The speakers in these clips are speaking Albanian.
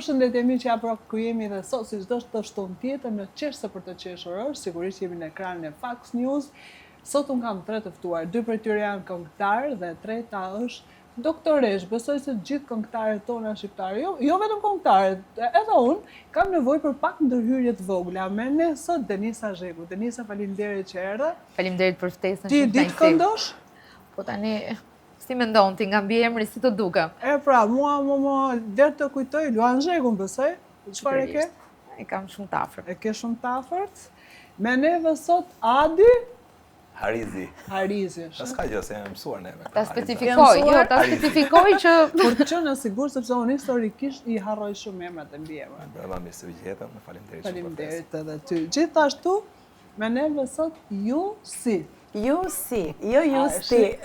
përshëndetje miq, pra ku jemi dhe sot si çdo të shtunë tjetër në Qeshse për të qeshur është, sigurisht jemi në ekranin e Fox News. Sot un kam 3 të ftuar, 2 prej tyre janë këngëtarë dhe treta është doktoresh. Besoj se të gjithë këngëtarët tona shqiptarë, jo vetëm këngëtarët, edhe unë kam nevojë për pak ndërhyrje të vogla. Me ne sot Denisa Zheku. Denisa, faleminderit që erdhe. Faleminderit për ftesën. Ti di të këndosh? Po tani si mendon ti nga mbiemri si të dukem? Pra, mua der të kujtoj Luan Zhekun, besoj. Çfarë e ke? E kam shumë të afërt. E ke shumë të afërt. Me neve sot Adi Harizi. Ta s'ka gjë se jam mësuar neve. Ta specifikoj që për të qenë sigurt sepse unë historikisht I harroj shumë emrat e mbiemrat. Brava mirë se vjetëm, faleminderit shumë. Faleminderit edhe ty. Gjithashtu me neve sot Jusi. Jusi, jo Justi.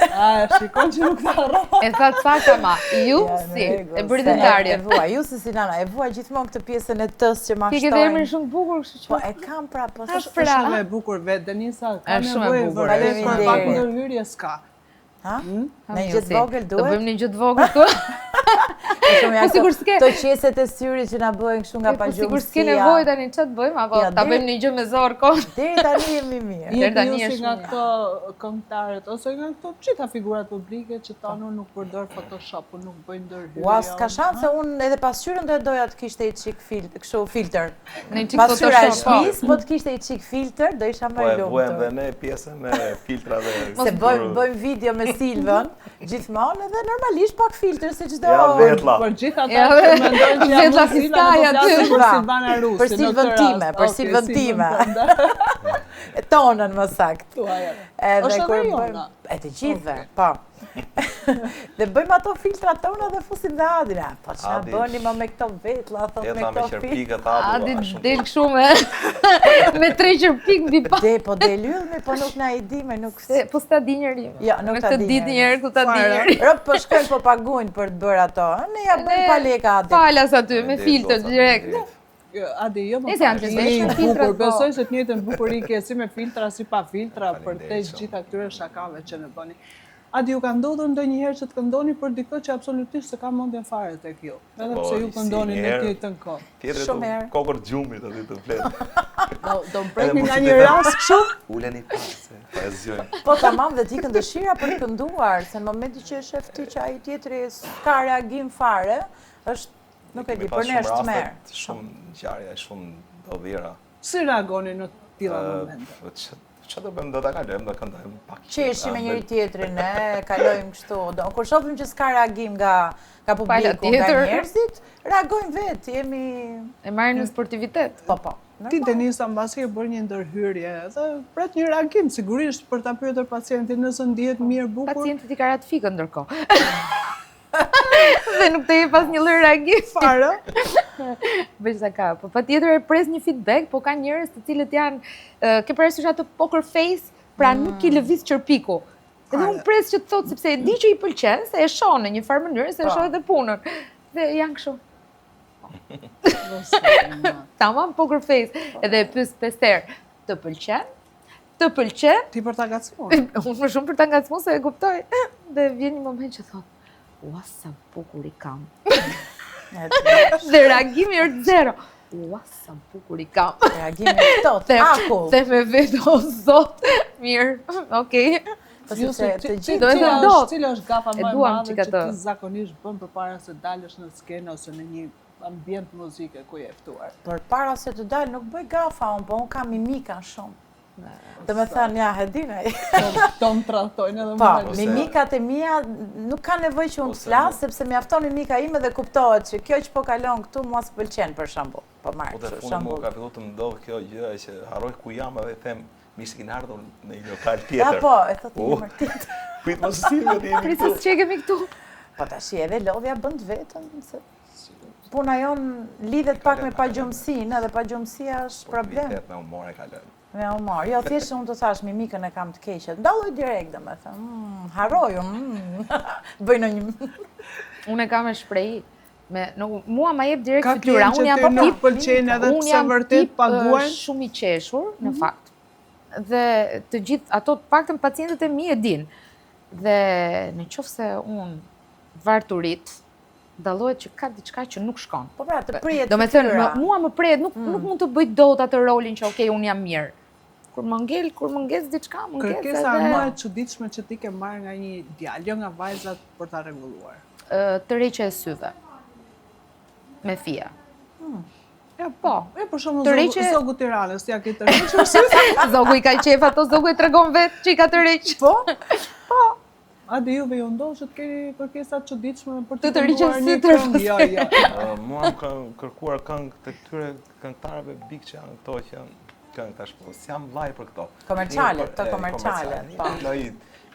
Shikon që nuk të harro. E tha saktë ma, Jusi, e bëri të ndarje. E vua, Jusi si nana, e vua gjithmonë këtë pjesën e tës që ma shtojnë. Ti ke dhe emrin shumë bukur, kështu që. Po e kam pra, po Është shumë e bukur vetë, Denisa, ka nevojë vërtet për pak ndërhyrje s'ka. Ha? Në një gjithë vogël duhet? Do bëjmë një gjithë vogël këtu. Po sigur s'ke. To qeset e syrit që na bëjnë kështu nga pagjumësia. Po sigur s'ke nevojë tani ç'të bëjmë, apo ta bëjmë një gjë me zor kohë. Deri tani jemi mirë. Deri tani është nga këto këngëtarët ose nga këto gjitha figurat publike që tani nuk përdor Photoshop, nuk bëjnë ndërhyrje. Ua, s'ka shanse, unë edhe pasqyrën do doja të kishte I çik kështu filter. Në çik Photoshop. Pasqyra e shtëpis, po të kishte I çik filter, do isha më e lumtur. Po e vuajmë dhe ne pjesën e filtrave. Se bëjmë video me Silvën, gjithmonë edhe normalisht pak filter se çdo. Ja vetlla. Për gjithë ata që mendojnë që vetlla fiskaja ty për Silvana Rusi. Për Silvën time. E tonën më saktë. Edhe kur bëjmë e të gjithëve, po. Dhe bëjmë ato filtrat tona dhe fusim dhe Adin. Po ç'na bëni më me këto vetlla, thot me këto filtra. Adi del kështu me 3 qerpik mbi pa. Po del yllmi, po nuk na I di me nuk. Po s'ta di njeri. Jo, nuk ta di. Këtë ditë njerë ku ta di njeri. Rop po shkojnë po paguajnë për të bërë ato. Ne ja bëjmë pa lekë Adin. Falas aty me filtr direkt. Adi, jo më filtrat. Besoj se të njëjtën bukuri ke si me filtra si pa filtra për te gjitha këtyre shakave që ne bëni. Adi, ju ka ndodhur ndonjëherë që të këndoni për diktë që absolutisht s'ka mendjen fare tek ju. Edhe pse ju këndoni në të njëjtën kohë. Tjetër kokër gjumit aty të flet. Do mprekni nga një rast kështu? Uleni pas, e zgjojnë. Po tamam dhe ti kënë dëshira për të kënduar, se në momenti që e shef ti që ai tjetri s'ka reagim fare, është nuk e di, për ne është merr. Shumë ngjarje, shumë dovira. Si reagoni në tilla momente? Çfarë do bëjmë, do ta kalojmë, do këndojmë pak. Qeshim me njëri tjetrin, kalojmë kështu. Kur shohim që s'ka reagim nga publiku, nga njerëzit, reagojmë vetë, jemi e marrin në sportivitet. Po. Ti Denisa mbasi e bërë një ndërhyrje, dhe pret një reagim sigurisht për ta pyetur pacientin nëse ndihet mirë, bukur. Pacienti I ka ratifikën ndërkohë. Dhe nuk të jep pas një lloj reagimi fare. Bëj sa ka. Po patjetër e pres një feedback, po ka njerëz të cilët janë ke parasysh atë poker face, pra nuk I lëviz qerpiku. Edhe unë pres që të thotë sepse e di që I pëlqen, se e shoh në një farë mënyrë, se e shoh edhe punën. Dhe janë kështu. Tamam poker face, edhe e pyes 5 herë. Të pëlqen? Të pëlqen? Ti për ta ngacmuar. Unë më shumë për ta ngacmuar se e kuptoj. Dhe vjen një moment që thotë, ua sa bukur I kam. Dhe reagimi është zero. Ua sa bukur I kam. Reagimi tot, akull. Dhe me vetë, o zot, mirë, okej. Cila është gafa më e madhe që ti zakonisht bën përpara se dalësh në skenë ose në një ambient muzike ku je ftuar? Përpara se të dal nuk bëj gafa unë, po unë kam mimika shumë. Dhe me thënë, ja, Hedina. To më tradhtojnë edhe më. Po, mimikat e mia nuk ka nevojë që unë të flas, sepse mjafton mimika ime dhe kuptohet që kjo që po kalon këtu mua s'pëlqen për shembull. Po marr për shembull. Po ka filluar të më ndodh kjo gjë që harroj ku jam edhe them mi s'kin ardhur në një lokal tjetër. Ja po, e thotë një emër tjetër. Prit mos Silvia jemi këtu. Pritet që kemi këtu. Po tash edhe lodhja bën vetëm se puna jon lidhet pak me pagjumsinë, edhe pagjumësia është problem. Me humor e kalon. Me humor. Jo, thjesht unë të thash mimikën e kam të keqe. Ndalloj direkt, domethënë. Harroj, bëj në një. Unë e kam me shprehi. Mua ma jep direkt fytyra. Unë jam Ka nuk pëlqen edhe pse vërtet paguajnë. Shumë I qeshur, në fakt. Dhe të gjithë ato të paktën pacientët e mi e din. Dhe në qoftë se unë varturit dallohet që ka diçka që nuk shkon. Po pra, të prijet. Do me thënë, mua më prijet, nuk mund të bëj dot atë rolin që okej, unë jam mirë. Kur më nges diçka, më nges. Kërkesa më e çuditshme që ti ke marrë nga një djalë, jo nga vajzat për ta rregulluar. Tërheqja e syve. Me fija. Ja, po. Për shembull zogu Tiranës, ja ke tërhequr syve. Zogu i ka qef ato, zogu e tregon vetë që i ka tërheq. Po. Ade juve ju ndoshë që të keni kërkesa të çuditshme për të tërhiqur një këngë. Jo. Mua më kanë kërkuar këngë të këtyre këngëtarëve big që janë këto që janë këngë tash po. S'jam vllai për këto. Komerciale, këto komerciale. Po.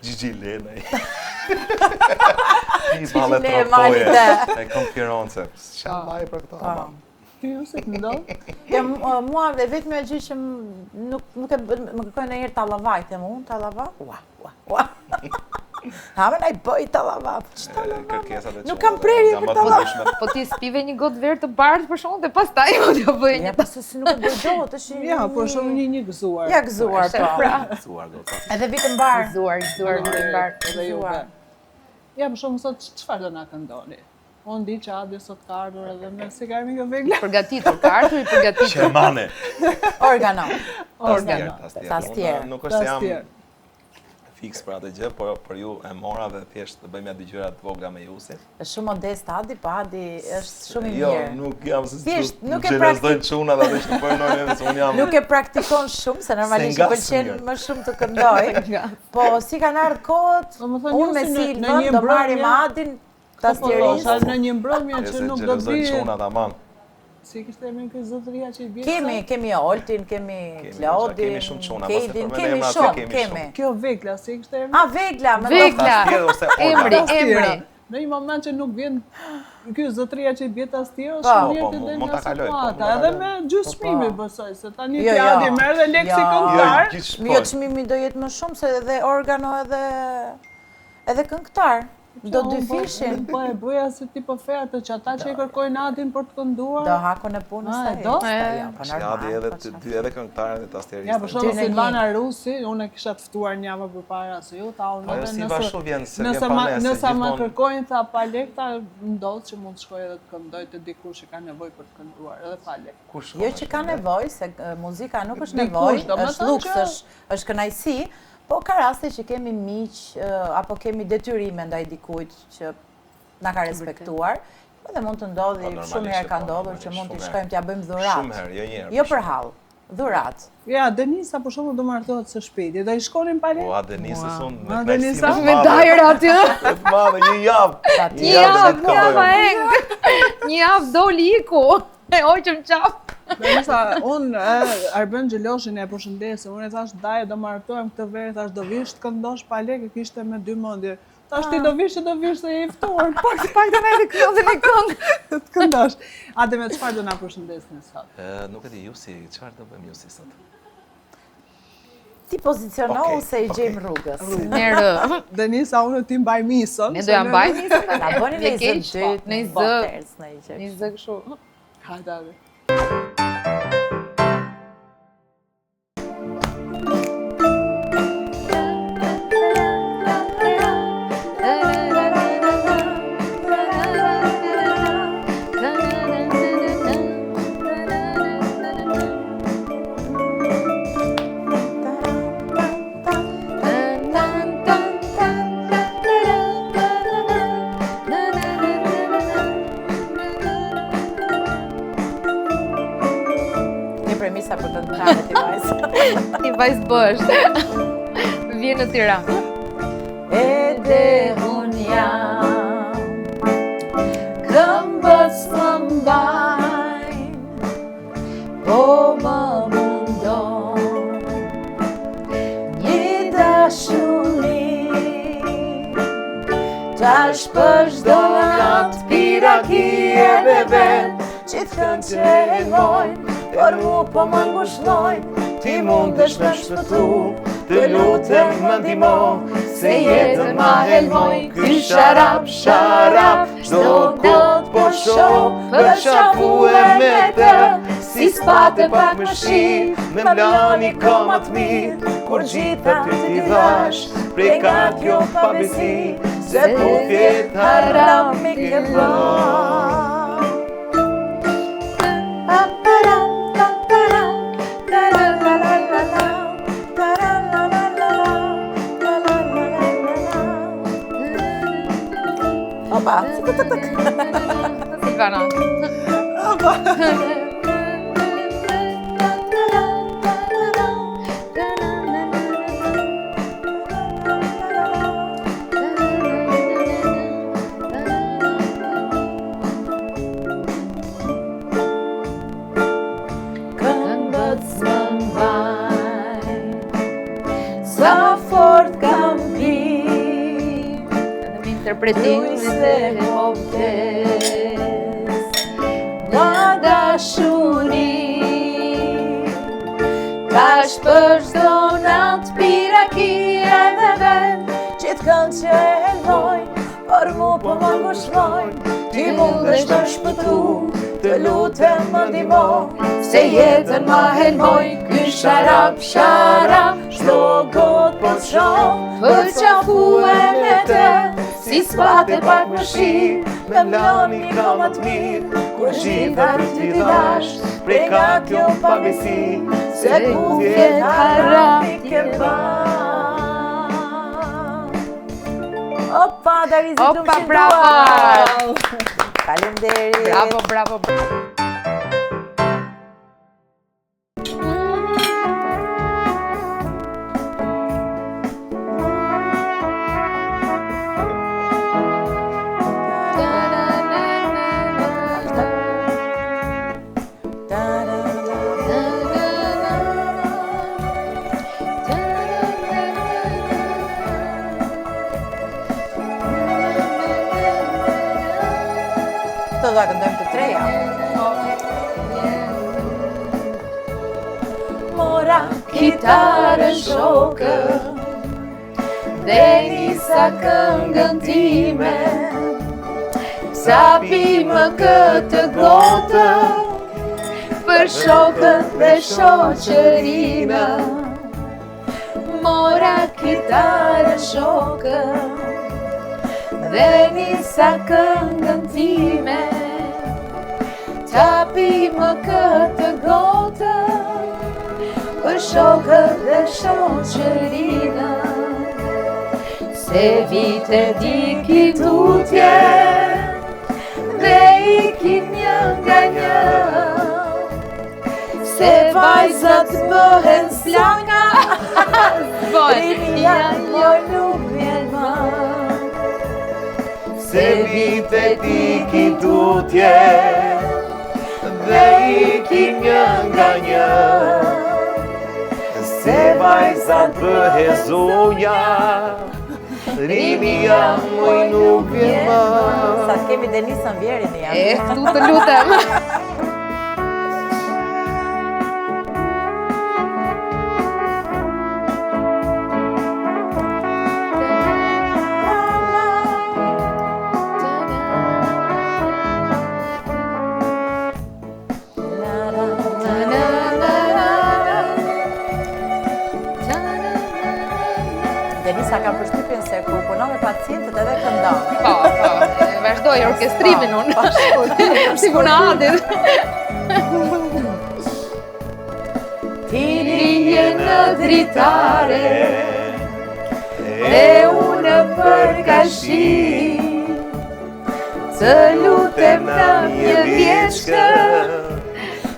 Gigi Lena. Ti balle tropoje. E konkurrencë. S'jam vllai për këto. Ti ju se ndodh? Ja, mua dhe vetëm gjë që nuk e më kërkojnë ndonjëherë tallavaj, them unë tallava. Ua. Ha më nai bëj tallava. Kërkesat e nuk kam prerje për tallava. Po ti spive një gotë verë të bardhë për shkakun dhe pastaj mund t'ja bëj një. Ja, pse si nuk e bëj dot, është. Ja, po shumë një gëzuar. Ja, gëzuar po. Gëzuar goca. Edhe vitë mbar. Gëzuar vitë mbar. Edhe juve. Ja, për shumë sot çfarë do na këndoni? Unë di që Adi sot ka ardhur edhe me si ka emi vegla. Përgatitur, ka ardhur i përgatitur. Qemane. Organo. Tastier. Nuk është se jam fiks për atë gjë, por për ju e mora dhe thjesht të bëjmë ja dy gjëra të vogla me Jusin. Është shumë modest Adi, po Adi është shumë i Jo, mirë. nuk jam se nuk e gjelesdojnë çuna dhe ato që përnojnë se unë jam. Nuk e praktikon shumë, se normalisht i pëlqen më shumë të këndoj. Po si kanë ardhur kohët, unë me Silvën do marrim Adin tastierisht. Në një mbrëmje që nuk do të bëjë çuna tamam. Si kishte emrin ky zotëria që i bie? Kemi Oltin, kemi Claudin, kemi shumë çuna, Kedin, kemi shumë. Kjo Vegla, si kishte emrin? Ah, Vegla, emri. Në një moment që nuk vjen ky zotëria që i bie tastier, Po, mund ta kaloj. Edhe me gjysmë çmimi besoj se tani ti Adi merr dhe leksikon. Jo, çmimi do jetë më shumë se edhe organo edhe këngëtar. Do dy fishin. Po e bëja se ti po fe atë që ata që i kërkojnë Adin për të kënduar. Do hakon e punës së do. Adi edhe këngëtarën e tastieristë. Ja, për shembull Silvana Rusi, unë e kisha të ftuar një javë përpara se ju, ta unë nëse më kërkojnë tha pa lek, ta ndodh që mund të shkoj edhe të këndoj te dikush që ka nevojë për të kënduar edhe pa lek. Jo që ka nevojë, se muzika nuk është nevojë, është luks, është kënaqësi. Po ka raste që kemi miq apo kemi detyrime ndaj dikujt që na ka respektuar, edhe mund të ndodhi, shumë herë ka ndodhur që mund të shkojmë t'ja bëjmë dhurat. Shumë herë, jo një herë. Jo për hall, dhurat. Ja, Denisa për shembull do martohet së shpejti, do i shkonin pa lek. Po, Denisa son me Denisa me dajër aty. Të madhe një javë. Një javë doli iku. E hoqëm qaf. Denisa, unë Arben Xheloshin e përshëndesë, unë e thash daje do martohem këtë verë, thash do vish të këndosh pa lekë, kishte me 2 mendje. Thash ti do vish se je i ftuar. Pak të edhe këngë. Të këndosh. Ade me çfarë do na përshëndesni sot? Nuk e di Jusi, çfarë do bëjmë Jusi sot? Ti pozicionohu se i gjejmë rrugës. Merë. Denisa, unë ti mbaj misën. Ne do ja mbaj misën. Ta bëni në zë dytë, në zë kështu. Hajde. Premisa për të ndërë ti vajzë. Ti vajzë bësh. Vjen në Tiranë. Edhe unë jam këmbës më mbajnë, po më mundon një dashuri, tash për çdo natë piraki e beben, që të kënë që e mojnë, për mu po më ngushnojnë, ti mundesh me shpëtu, të lutem më ndihmo, se jetën ma helmoj, ky sharap, çdo kot po shoh, për shafu e me të, si spate pak më shi, me mlani komat mirë, kur gjitha ty t'i dhash, prej ka kjo pabesi, se po tjetë haram mi ke ba. Opa, Silvana. këngët s'më mbaj, sa fort kam pi, Interpretim se hoptes, nga dashuri, tash për çdo natë piraki edhe vend, që t'kënë që e lojnë, për mu po më ngushlojnë, ti mundesh të shpëtu, të lutem më ndihmo, se jetën ma helmoj, ky sharap, çdo gotë po t'shoh, për qafuen e te, si spate pak më shirë, me mloni ka më t'mirë, kur gjitha ty t'i dash, prej ka kjo pabesi, se ku vjet haram i ke ba. Opa, Darizi Opa, bravo! Faleminderit. Bravo, bravo. Këto do ta këndojmë të treja. Mora kitarën shokë, dhe nisa këngën time, sapi më këtë gotë, për shokët dhe shoqërinë. Mora kitarën shokë, dhe nisa këngën time, tapi më këtë gotë, për shokët dhe shoqërinë. Se vite diki tutje, dhe ikin një nga një, se vajzat bëhen slanga, rinia jo nuk vjen më. Se vite tiki tutje, dhe ikin një nga një, se vajzat bëhe zonja, rinia moj nuk vjen më. Sa kemi Denisën Vjerin jam. Këtu të lutem. Denisa ka përshtypjen se kur punon me pacientët edhe këndon. Po, vazhdoj orkestrimin unë. Si puna Adit. Ti rije në dritare, e unë për kashi, të lutem në një vjeçkë,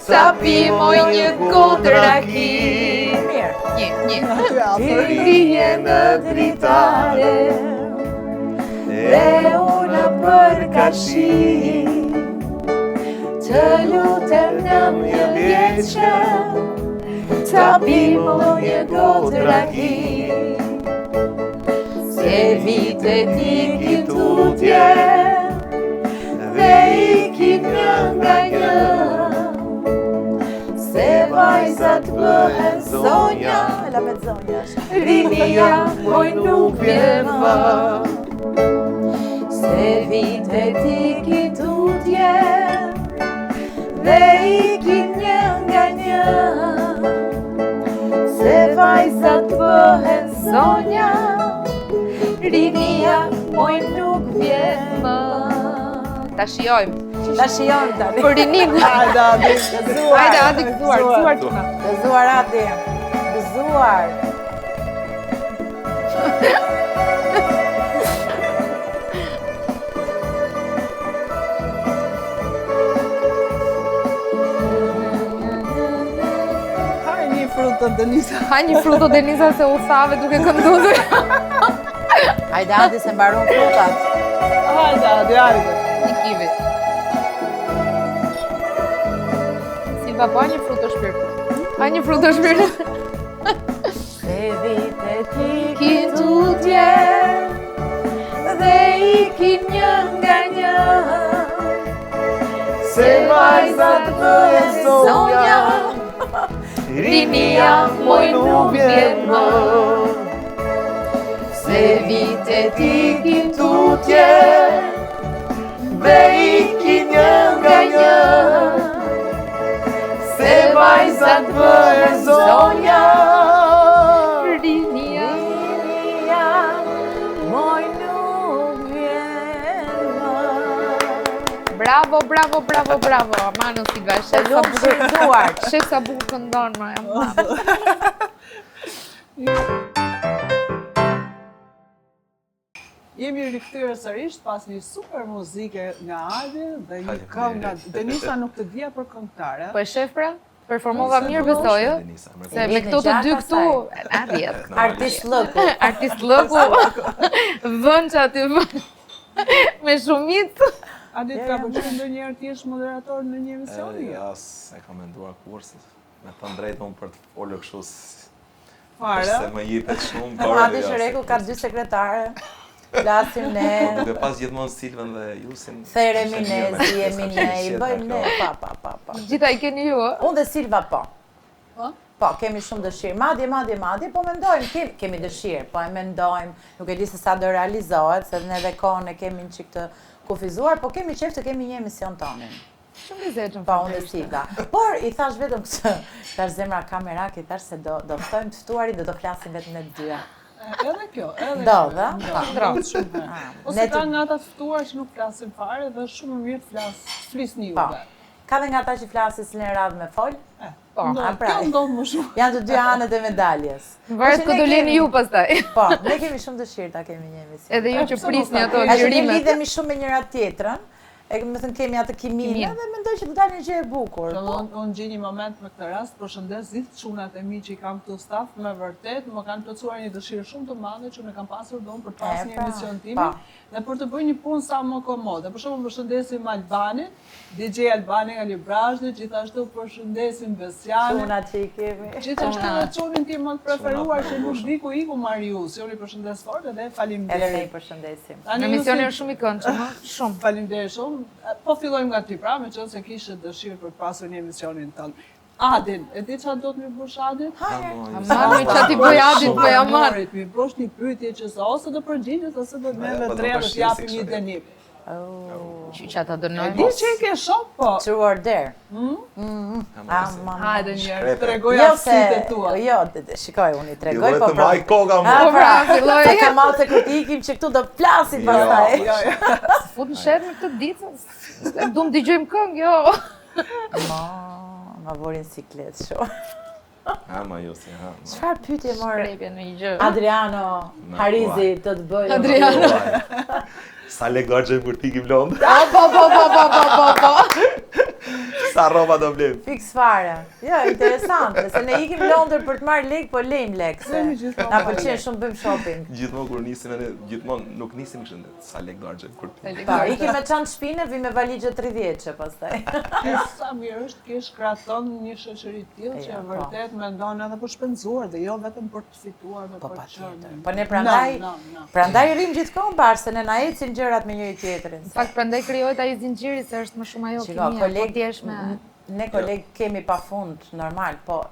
sa pimoj një gotë raki. Një. Ti rije në dritare, e unë për kashi, të lutem në një vjeçkë, sa pimoj një gotë raki. Se vite tiki tutje, dhe ikin një nga një, se vajzat bëhen zonja, rinia moj nuk vjen më. Se vite tiki tutje, dhe ikin një nga një, se vajzat bëhen zonja, rinia, moj nuk vjen më. Ta shijojmë. Ta shijojmë tani. Për rinin. Hajde, Adi. Hajde, Adi, gëzuar tuna. Gëzuar Adi. Gëzuar. Fruto Denisa. Ha një fruto Denisa se u thave duke kënduar. Hajde Adi se mbaron frutat. Hajde, Adi, hajde. Një kivi. Silva, po një fruto shpirtu. Ha një fruto shpirtu. Se vitet ikin tutje dhe ikin një nga një. Se vajzat bëhen zonja, rinia moj nuk vjen më. Se vitet ikin tutje dhe ikin një nga një. Se vajzat bëhen zonja, Rinia. moj nuk vjen më. Bravo, bravo, bravo, bravo. Amano Silva, shef sa bukur Gëzuar. Shef sa bukur këndon, ma jam. Jemi rikthyer sërish pas një super muzike nga Adi dhe një këngë nga Denisa, nuk të dija për këngëtare. Po e shef pra? Performova mirë besoj, ë? Se me këto të dy këtu, na vjet. Artist lëku. Artist lëku. Vën që aty vën. Me shumicë. Adi, ka pëlqyer ndonjëherë ti jesh moderator në një emisioni? As e kam menduar kurse. Me të drejtë unë për të folur kështu Fare. se më jepet shumë. Adi Shëreku ka 2 sekretare. Flasim ne. Duke pas gjithmonë Silvën dhe Jusin. There Minezi, Emine, i bëjmë ne, pa. Gjitha i keni ju, ë? Unë dhe Silva po. Po? Po, kemi shumë dëshirë. Madje, po mendojmë, kemi dëshirë, po e mendojmë, nuk e di se sa do realizohet, se ne dhe kohën e kemi një çik të kufizuar, po kemi qef të kemi një emision tonin. Shumë lezetshëm. Po, unë dhe Silva. Por, i thash vetëm këtë, tash zemra kamerak, i thash se do ftojmë të ftuarit dhe do flasim vetëm ne të dyja. Edhe kjo, edhe Do, kjo. dhe? Ndronë shumë. Ose Ne ka të- nga ata të ftuar që nuk flasin fare dhe është shumë mirë të flisni Po. juve. Ka dhe nga ta që flasin s'len radhë me fol, Po, Ndodh, pra. kjo ndodh më shumë. janë të dy anët e medaljes. varet Por që ku ne do leni kemi- ju pastaj. Po, ne kemi shumë dëshirë ta kemi një emision. Edhe ju që prisni ato Ka që ne gjyrimet. lidhemi shumë me njëra tjetrën, e me thënë kemi atë kiminë dhe mendoj që do dalë një gjë e bukur. Po, Unë gjej një moment me këtë rast, përshëndes gjithë çunat e mi që i kam këtu staf, me vërtet më kanë plotësuar një dëshirë shumë të madhe që ne kam pasur donë për të pas një pra, emision timi po. dhe për të bërë një punë sa më komode. Për shembull përshëndesim Albanin, DJ Albani nga Librazhdi, gjithashtu përshëndesim Besianin. Çunat që i kemi. Gjithashtu edhe çunin tim më të preferuar që nuk di ku iku Marius. Joni përshëndes fort dhe Edhe ne i faleminderit. përshëndesim. Tani Emisioni Jusi- është shumë i këndshëm, ë? Shumë. Faleminderit shumë. Po fillojmë nga ti pra, me qënë se kishe dëshirë për të pasur një emisionin tënë. Adin, e di çfarë do të më bësh Adin? Mami, çfarë ti bëj Adit, po ja marr. Mi bësh një pyetje që se ose do përgjigjesh ose do të neve po do tre do përshirë të japim si një kështu. dënim. Që ata dënojnë. Di që e ke shok, po. True or dare. Hajde njerë, Shkrepe. tregoj Jo aftësitë e tua. jo, shikoj, unë i tregoj, Jo, po të maj koka më. Ah, pra, filloj. se kam allë se kur t'ikim që këtu do flasim Jo. pastaj. Jo, jo. Fut në sherë me këtë ditë. Du më dëgjojmë këngë, jo. Ma vorin siklet shumë. Ha, ma Jusi, ha. Çfarë pyetje morë? Prepje në një gjë. Adriano Harizi të të bëjë. Adriano. Sa legargje për t'ikim Londë. Po. Sa roba do blem. Fiks fare. Jo, interesante, se ne ikim Londër për të marrë lek, po lejmë lek. Se Lejmë gjithmonë na me pëlqen lek. shumë bëjmë shopping. Gjithmonë kur nisim edhe, gjithmonë nuk nisim kështu sa legargje kur t'ikim. Po, ikim me çantë shpinë, vi me valigje 30 pastaj. Sa mirë është kish kraton një shoqëri të tillë që Ja, po. vërtet mendon edhe për shpenzuar dhe jo vetëm për të fituar dhe Po për të patjetër. qenë. Po ne prandaj No. prandaj rrim gjithkohë bashkë, se ne na ecin gjërat me njëri tjetrin. Në fakt, prandaj krijohet ai zinxhiri se është më shumë ajo Shiko, kimia, po koleg, ti jesh me ne koleg kemi pafund, normal, po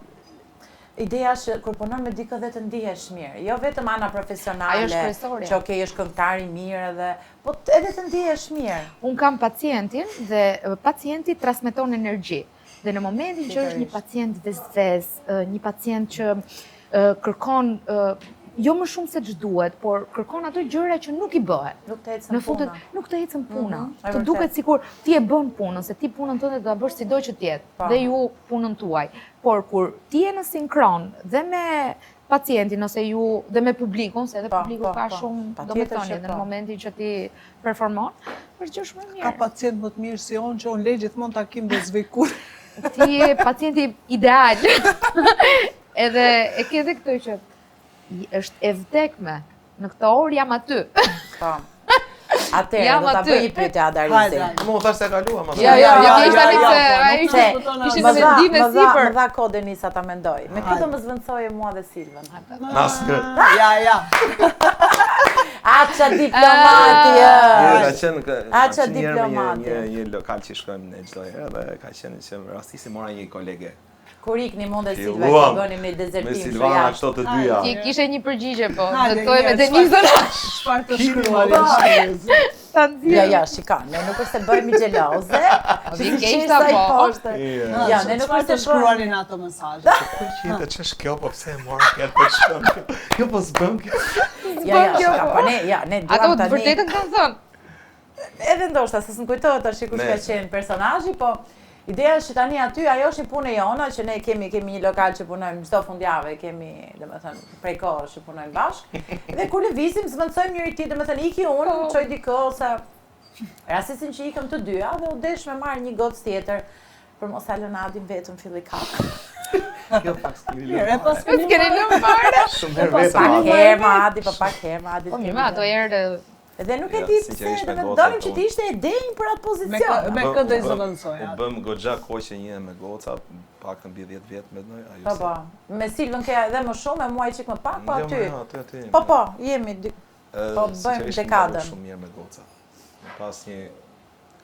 ideja është kur punon me dikë dhe të ndihesh mirë, jo vetëm ana profesionale. Ajo është kryesorja. Që okay, është këngëtar i mirë edhe, po edhe të ndihesh mirë. Un kam pacientin dhe pacienti transmeton energji. Dhe në momentin që është një Sigurisht. pacient vezvez, një pacient që kërkon jo më shumë se ç'duhet, por kërkon ato gjëra që nuk i bëhet. Nuk të ecën Në fund puna. nuk të ecën puna. E Të vërtet. duket sikur ti e bën punën, se ti punën tënde do ta bësh sido që të jetë, Po. dhe ju punën tuaj. Por kur ti je në sinkron dhe me pacientin ose ju dhe me publikun, se edhe Po, publiku po, ka po. shumë Patjetër domethënie që në po. momentin që ti performon, është gjë shumë e Ka mirë. pacient më të mirë si që unë le gjithmonë takim dhe zvekur. Ti je pacienti ideal. Edhe e ke edhe këtë që është e vdekme. Në këtë orë jam aty. Po. Atëherë Jam do ta aty. bëj një pyetje Adarisi. Më thash se kaluam atë. Jo, ti ishte tani se po, ai nuk ishte po tonë ishte asgjë. në vendime sipër. Më dha kohë Denisa ta mendoj. Me këtë më zvendçoje mua dhe Silvën. Naskë. Ja. Aça diplomati. Ka qenë A, qa diplomati. një lokal që shkojmë ne çdo herë dhe ka qenë që rastisi mora një kolege. Kur ikni mund e Silva Filluam që bënim një Me dezertim Silvana këto të dyja. Ti kishe një përgjigje, po, Hajde, në toj me njerëz, Denisën. Çfarë të shkruar? Ja, shikon, ne nuk është se bëhemi xheloze. Vi keqta, po. Ja, ne nuk Çfarë është të se shkruanin ato mesazhe? Qita ç'është kjo, po pse e mora këtë për shkëm? Jo po s'bëm kjo. Ja, shikon, po ne Ato duam të tani. vërtetën kanë thënë. Edhe ndoshta se s'm kujtohet tash kush ka qenë personazhi, po ideja është që tani aty ajo është një punë e jona që ne kemi një lokal që punojmë çdo fundjavë, kemi domethënë prej kohësh që punojmë bashkë. Dhe kur lëvizim zvendçojmë njëri tjetrin, domethënë iki unë, çoj dikë ose rastisin që ikëm të dyja dhe u desh me marr një gocë tjetër për mos ta lënë Adin vetëm filli kafë. Jo pak s'kemi Mirë, e pas S'keni lëmë fare. Shumë herë Pak vetëm. herë ma Adi, po pak herë ma Adi. Po mirë, ato herë Edhe nuk e Ja, di sinqerisht pse, me do gocat, donim që unë- ti ishte e denjë për atë me pozicion. këtë do i zëvendësoja. U bëm goxha kohë që një me goca, pak të mbi 10 vjet me noi, ajo. Po po. Me Silvën ke edhe më shumë, me mua i çik më pak, po aty. aty. Po, jemi po, bëjmë dekadën. Shumë mirë me goca. Pas një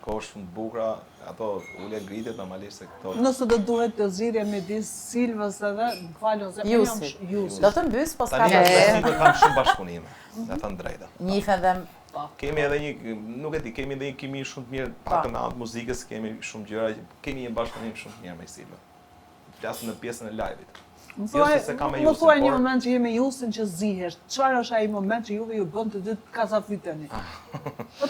kohë shumë të bukura, ato ule ngritet normalisht se këto. Nëse do duhet të zgjidhje midis Silvës edhe, më falon se Jusit. Do të mbys, po s'ka Tani të ne do kam shumë bashkëpunime. Me thënë drejtë. Njifen dhe Kemi edhe nuk e di, kemi edhe një kimi shumë të mirë, pak në anë të muzikës, kemi shumë gjëra, kemi një bashkëpunim shumë të mirë me Silvën. Flasim në pjesën e live-it. Më thuaj një moment që je me Jusin që zihesh. Çfarë është ai moment që juve ju bën të dy të kazafyteni?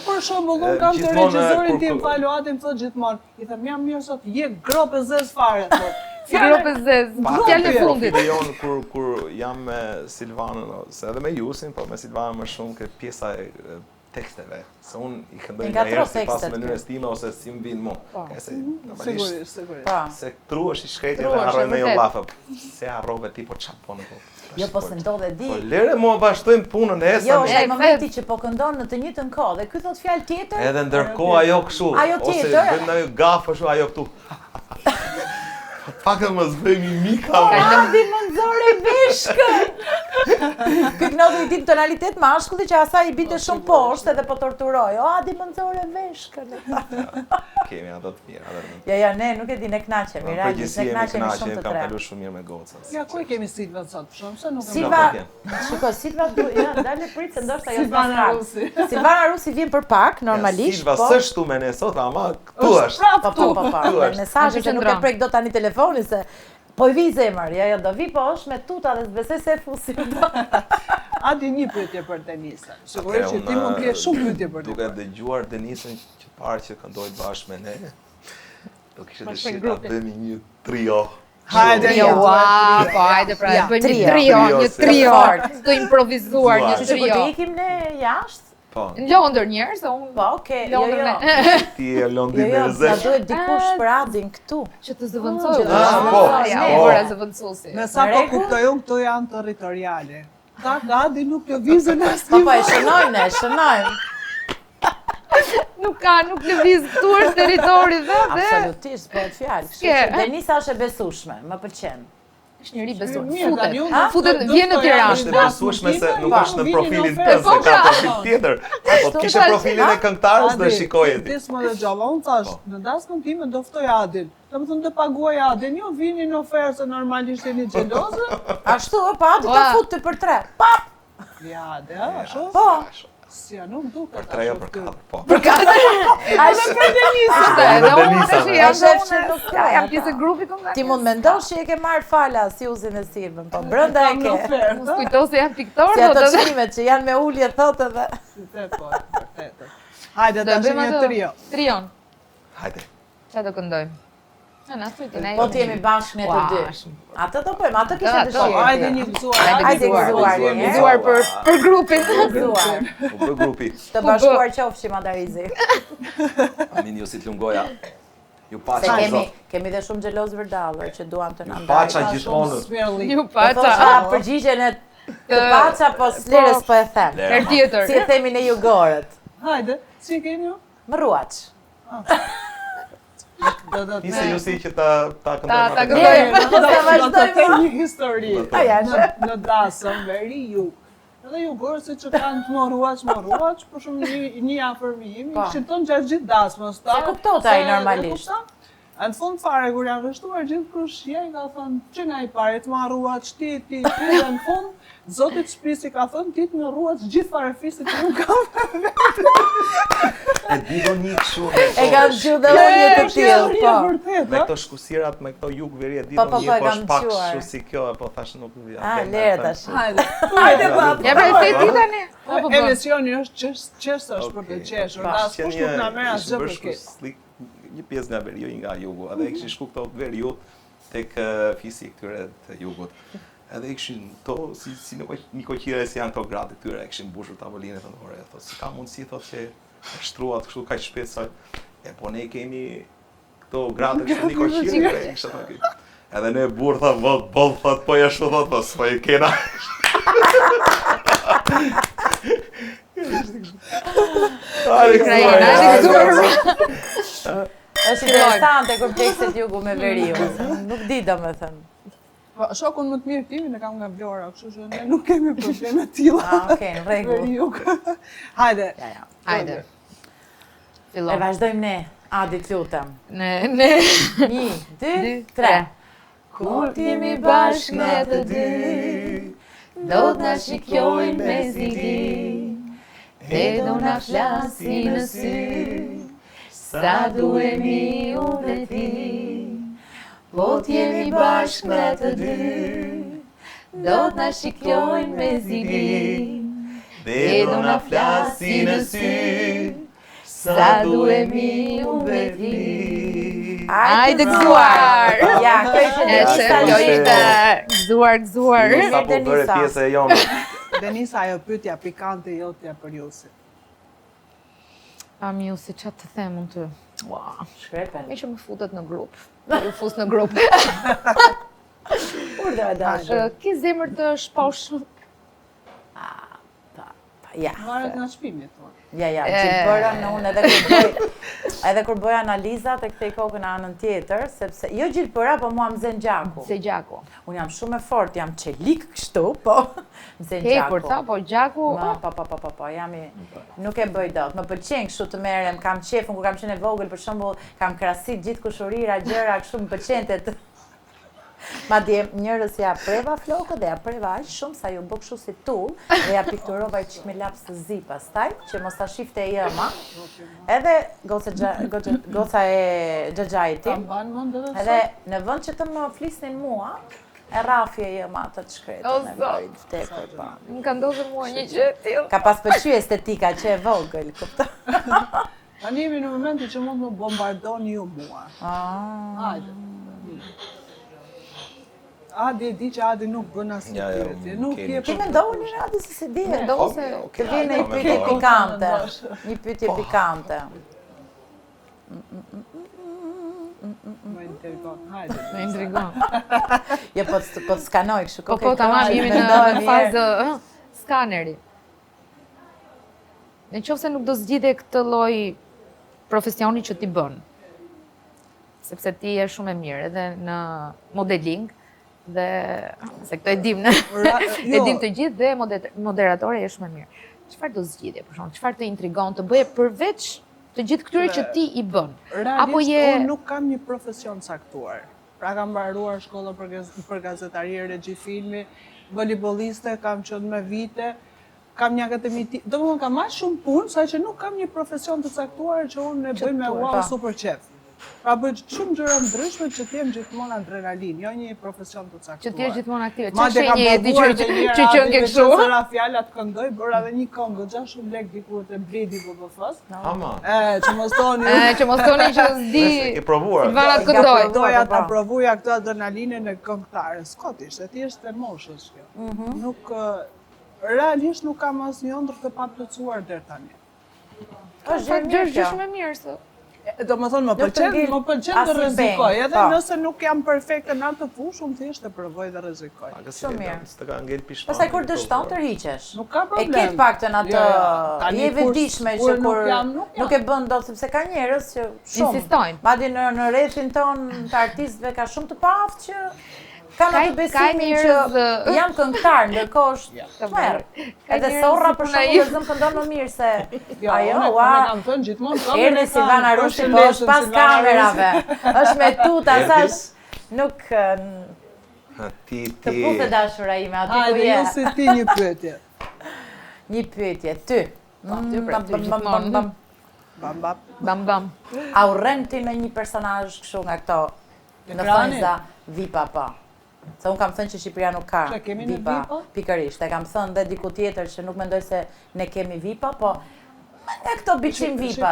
Për shembull, unë kam të regjisorin tim Faluatin thotë gjithmonë, i them jam mirë sot, je grop e zez fare thotë. Grop e zez, fjalë e fundit. Jon kur jam me Silvanën ose edhe me Jusin, po me Silvanën më shumë ke pjesa e teksteve. Se unë i këndoj nga herë sipas mënyrës time ose si më vinë mua. Sigurisht. Se tru është i shkretë dhe harroj me jo lafë. Se harrove ti po çfarë po në po. Jo, po se ndodhe di. Po lere mua vazhdojmë punën e Jo, esa. është ai momenti që po këndon në të njëjtën kohë dhe ky thot fjalë tjetër. Edhe ndërkohë ajo kështu. Ajo tjetër. Ose bën ndonjë gafë ashtu ajo këtu. Pak më zbëj mimika. Adi më nxore veshkën. Ky këndon një tonalitet mashkulli që asaj i binte shumë poshtë edhe po torturoj. O, Adi më nxore veshkën. Kemi ato të mira. Ja, ne nuk e di, ne kënaqemi, realisht ne kënaqemi shumë të Kam tre. kaluar shumë mirë me goca. Ja, ku e kemi Silvën sot? Për shkak se nuk e Silva, shiko, Silva ja, dale prit se ndoshta jo Silvana Rusi. Silvana Rusi vjen për pak, normalisht, Silva po. s'është tu me ne sot, ama këtu është. Po. Mesazhi që nuk e prek dot tani telefonin se po i vi zemër, ja, do vi po është me tuta dhe s'besoj se e fusi. Adi një pyetje për Denisën. Sigurisht që ti mund të kesh shumë pyetje për Duke dëgjuar Denisën që parë që këndoi bashkë me ne, do kishte dëshirë ta bëni një trio. Hajde, hajde pra, bëjmë një trio, të improvizuar një Kështu që kur trio. të ikim ne jashtë, Po. Në Londër njerë, se unë... po, okay, jo. Ti e Londrin Jo, e na zesh. duhet dikush për Adin këtu. Që të zëvëndsoj. po. Ja, ora zëvëndsusi. Me sa po kuptoj unë, këto janë territoriale. Adi nuk lëvizën asnjë. Po, e shënojmë. Nuk lëviz, këtu është territori dhe... Absolutisht, bëhet fjalë. Kështu që Denisa është e besueshme, më pëlqen. është njëri besuar. Futet, vjen në Tiranë. Është e besueshme se nuk është në profilin tënd, se ka profil tjetër. Po të kishe profilin e këngëtarës do shikoje ti. Ti s'më dëgjova, unë thash, në dasmën time do ftoj Adin. Domethënë të paguaj Adin, jo vini në ofertë se normalisht jeni xheloze. Ashtu, pa Adi ta futte për 3. Pap. Ja, ashtu. Po. Si nuk duket. Për 3 për 4, po. Edhe unë tash jam pjesë e grupit kombëtar. Ti mund mendosh që e ke marrë fala Siuzin e Silvën, po brenda e ke. Mos kujto se jam piktor, Si ato çmimet që janë me ulje thotë edhe. Po, vërtet. Hajde tash një trio. Trion. Hajde. Çfarë do këndojmë? Na thuaj ti. Po ti jemi bashkë ne të dy. Atë do bëjmë, atë kishe dëshirë. Hajde një gëzuar. Hajde gëzuar. Gëzuar për grupin. Gëzuar. U bë grupi. Të bashkuar qofshim Adarizi. Amin Josit Lungoja. Ju Se paça. kemi dhe shumë xheloz vërdallër që duan të na Ju paça gjithmonë. Ju Po thosha paça. përgjigjen e të paça po slirës po e them. Herë tjetër. Si e themi ne jugorët. Hajde, si keni ju? Mrruaç. Nise ju si që ta Ta këndojmë. këndojmë. Do të vazhdojmë. Do të them një histori. Aja, Në dasëm, veri ju. Edhe ju gorë se që kanë të moruaç, për shumë një afërmim, Po. ishin tonë gjatë gjithë dasmës. Se kuptot ai normalisht. Në fund fare, kur janë rështuar gjithë krushje, ka thënë, që nga i pare të marruaç, ti, dhe në fund, zotit shpisi ka thënë, ti të marruaç gjithë fare fisit që nuk kam. E di do një kështu. E kam gjuhë dhe unë të tillë, po. Me këto shkusirat, me këto jug veri e di Po, do po, një e po kam shpak dëgjuar. kështu si kjo, po thash nuk vjen. Ah, lere tash. Hajde. Hajde Ja pra se ti tani. Apo bën. Emisioni është qesë është për të qeshur, Po, da askush nuk na merr asgjë për këtë. Një pjesë nga veriu, një nga jugu, edhe e kishin shku këto veriu tek fisi këtyre të jugut. Edhe i kishin to, si një koqire si janë këto gratë këtyre, e kishin mbushur tavolinë, thonë, ore, thotë, si ka mundësi, thotë, që e shtruat kështu kaq shpejt sa, e po ne kemi këto gratë kështu një koqire, e kisha thonë, edhe ne burë, thotë, bollë, thotë, po e ashtu, thotë, po e kena. Është interesante kur plekset jugu me veriu. Nuk di domethënë. Po, shokun më të mirë timin e kam nga Vlora, kështu që ne nuk kemi probleme të tilla. Ah, okay, në rregull. Veriu. Hajde. Ja. Hajde. E Fillon. vazhdojmë ne. Adi, të lutem. Ne. 1, 2, 3. Kur t'jemi bashkë ne të dy, do t'na shikojnë me zili, e do na flasin në sy, sa duhemi unë dhe ti. Po t'jemi bashkë ne të dy, do t'na shikojnë me zili, Dhe do na flasin në sy, sa duhemi unë dhe ti. Hajde gëzuar! Ja, kjo ishte Denisa Gëzuar. Sa po bëre pjesë e jonë. Denisa, ajo pyetja pikante jotja për Jusin. Ami, si çfarë të them unë ty? Ua, Shkrepen. me që më futet në grup. Ju fus në grup. Kur do e dashur? Ki zemër të shposh. Ja. Varet nga shpimi, thonë. Ja, që bëra në unë edhe kur bëj analizat e kthej kokën në anën tjetër, sepse jo gjithë bëra, po mua më zen gjaku. Se gjaku. Unë jam shumë e fort, jam çelik kështu, po më zen gjaku. Hepur, tha, po gjaku. Po, nuk e bëj dot. Më pëlqen kështu të merrem, kam qefun kur kam qenë e vogël, për shembull, kam krahasit gjithë kushurira, gjëra kështu më pëlqente të Madje njerëz ja preva flokët dhe ja preva aq shumë sa ju bë kështu si tull dhe ja pikturova çik me laps të zi pastaj që mos ta shifte jema. Edhe goca e xhaxhait tim. Edhe në vend që të më flisnin mua, e rrafje jema atë të shkretën e bërit vdekur pa. Më ka ndodhur mua një gjë e tillë. Ka pas pëlqyer estetika që e vogël, kupton? Tani jemi në momentin që mund të bombardoni ju mua. Hajde. Adi e di që Adi nuk bën asnjë pyetje. Nuk je Ti mendoni në Adi se di. Mendoj se Të vjen një pyetje pikante. Një pyetje pikante. Më intrigon. Hajde. më intrigon. Jo, po të skanoj kështu. Po tamam jemi në fazë skaneri. Në qoftë se nuk do zgjidhe këtë lloj profesioni që ti bën. Sepse ti je shumë e mirë edhe në modeling dhe se këto e dim e dim të gjithë dhe moderatore je shumë e mirë. Çfarë do zgjidhje për shkak? Çfarë të intrigon të bëje përveç të gjithë këtyre që ti i bën? Apo je unë nuk kam një profesion caktuar. Pra kam mbaruar shkollën për gazetari, regji filmi, voleybolliste, kam qenë me vite, kam një akademi, domethënë kam aq shumë punë, sa që nuk kam një profesion të caktuar që unë e bëj me wow super qef. Pra bëj shumë gjëra ndryshme që të jem gjithmonë adrenalin, jo një profesion të caktuar. Që ti je gjithmonë aktive. Madje kam provuar që qen ke kështu. Sa fjalat këndoj, bëra edhe një këngë, goxha shumë lek diku te Bledi BBF-s. Ama. Që mos thoni. Që mos thoni që s'di. E provuar. Silvana këndoj. Doja ta provuja këtë adrenalinën e këngëtares. Kot ishte, thjesht e moshës kjo. Nuk realisht nuk kam asnjë ëndër të paplotësuar deri tani. Është gjë shumë e mirë sot. Do më thonë, më pëlqen të rrezikoj, edhe nëse nuk jam perfekte në atë fushë, unë thjesht të provoj dhe rrezikoj. Shumë mirë. S'të ka ngel pishman. Pastaj kur dështon të rriqesh. Nuk ka problem. E ke paktën atë je vetëdijshme që kur nuk e bën dot sepse ka njerëz që shumë insistojnë. Madje në rrethin ton të artistëve ka shumë të paftë që kanë atë besimin që jam këngëtar, ndërkohë është merr. Edhe Sorra për shembull zëm këndon më mirë se ajo, ua. Kam thënë gjithmonë Erdhi Silvana Rushi po pas kamerave. Është me tuta thash nuk Ti të puthë dashura ime aty ku je. Hajde, si ti një pyetje. Një pyetje, ty. Bam bam. A urren ti me një personazh kështu nga këto në fanza VIP-a po? Se unë kam thënë që Shqipëria nuk ka VIP-a, pikërisht. E kam thënë dhe diku tjetër që nuk mendoj se ne kemi VIP-a, po e këto biçim VIP-a.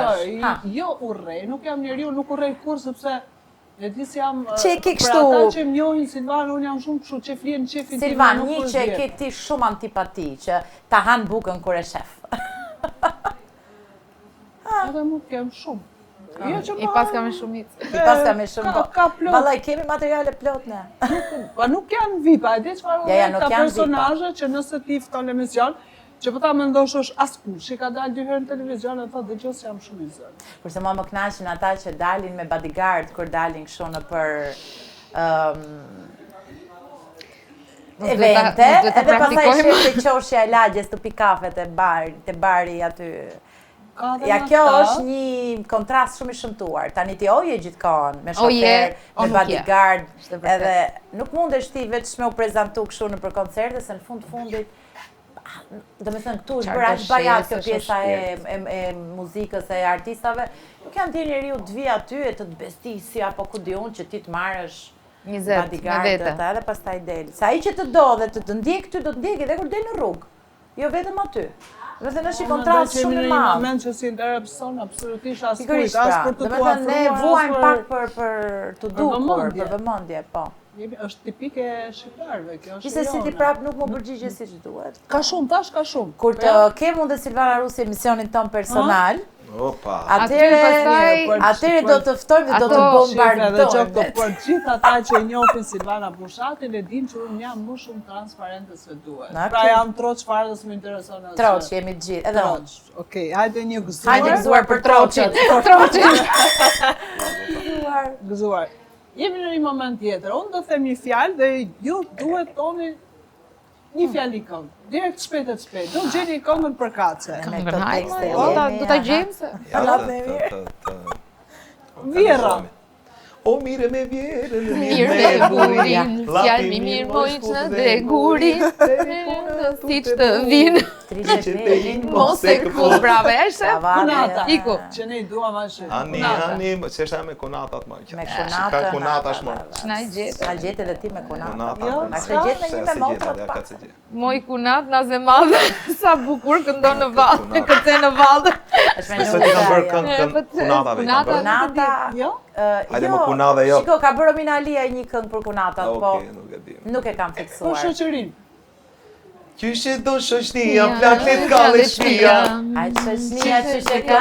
Jo urrej, nuk jam njeriu, nuk urrej kur sepse e di si jam që e ke për kështu. ata që më njohin Silvan, unë jam shumë kështu që flien qefin tim. Silvan, një që e ke ti shumë antipati, që ta han bukën kur e shef. Edhe mu kem shumë. I pas ka me shumicë. I pas ka me shumë. Ka plot. Vallai, kemi materiale plot ne. Pa nuk janë VIP-a, e di çfarë nuk ka janë personazhe që nëse ti fton emision, që po ta mendosh është askush, që ka dalë 2 herë në televizion e thotë dëgjoj se jam shumë i zënë. Kurse mua më kënaqin ata që dalin me bodyguard kur dalin kështu në për evente, edhe pastaj shef qoshja e lagjes të pikafet te bari aty. Ja, kjo është një kontrast shumë i shëmtuar. Tani ti oje gjithkohon me shofer, me bodyguard, edhe nuk mundesh ti vetëm u prezantu kështu në për koncerte, se në fundit do me thënë këtu është bërë aq bajat kjo pjesa e muzikës e artistave. Nuk janë ti njeriu të vi aty e të të bestisi apo ku di unë që ti të marrësh një bodyguard edhe pastaj del. Sa ai që të do dhe të ndjek ty do të ndjek edhe kur del në rrugë. Jo vetëm aty. Do të thënë është kontrast shumë i madh. Në një moment që si intereson absolutisht as kujt, as për të tuar. Do të thënë ne vuajmë pak për të dukur, për vëmendje, po. Është tipike e shqiptarëve kjo. Qise si ti prap nuk më përgjigje siç duhet. Ka shumë, tash ka shumë. Kur të kem unë dhe Silvana Rusi emisionin ton personal, Opa. Atëre do të ftojmë dhe do të bombardojmë. Por gjithë ata që njohin Silvana Bushatin e dinë që unë jam më shumë transparente se duhet. Pra jam troç çfarë do të më intereson asgjë. Troç jemi të gjithë, edhe unë. Okej, hajde një gëzuar. Hajde gëzuar për troçin. Gëzuar. Jemi në një moment tjetër. Unë do them një fjalë dhe ju duhet toni një fjali këngë. Direkt shpejt. Do gjeni këngën për kace. Këngën hajde. Do ta gjejmë se. Vjera. O mire me vjerën, Mirë me burin, fjalë mi mirë mojtë dhe gurin, si që të vinë. Mos e këpull, brave, e shef? Kunata. Iku. Që ne i duam ashtë. Ani, që është me kunatat më. Me kunata. Ka kunata shmë. Shna i gjithë. Ka gjithë edhe ti me kunata. A shte gjithë me një me motrat. Moj kunat, naze madhe, sa bukur këndon në valë, këtëse në valë. Se ti kam bërë këngë kunatave. Kunata. Jo? Hajde më kunave jo. Shiko, ka bërë Romina Alia një këngë për kunatat, po nuk e di. nuk e kam Po fiksuar. shoqërin. Qyshe do shoqnia, plaklet kalle shpia. Ajtë shoqnia që shë ka.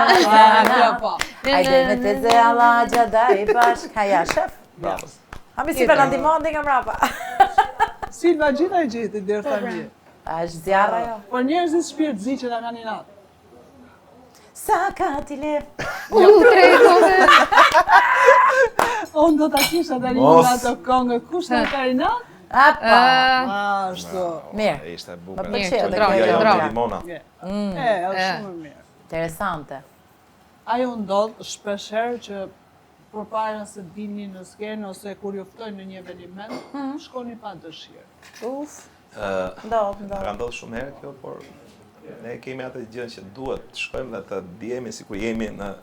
Ajde me të ze Allah gjadaj bashk. Haja, shef. Bravo. Hami si për nëndimon dhe nga mrapa. Silva gjitha i gjithë, dherë thamje. A është zjarra jo. Por njerëzit shpirt zi që da ka një natë. Sa ka ti le. Trejtove. Unë do t'a kisha tani nga ato këngë. Kush në ka një natë? Apa. Ashtu. Mirë. Ishte Më bukur. pëlqeu dhe qëndroj, kjo qëndroj. jo. Limona. Është shumë mirë. Interesante. Ajo ndodh shpeshherë që përpara se dilni në skenë ose kur ju ftojnë në një eveniment, shkoni pa dëshirë. Uf. Ndodh. Ka ndodhur shumë herë kjo, por Ne kemi atë gjë që duhet të shkojmë dhe të ndjehemi sikur jemi në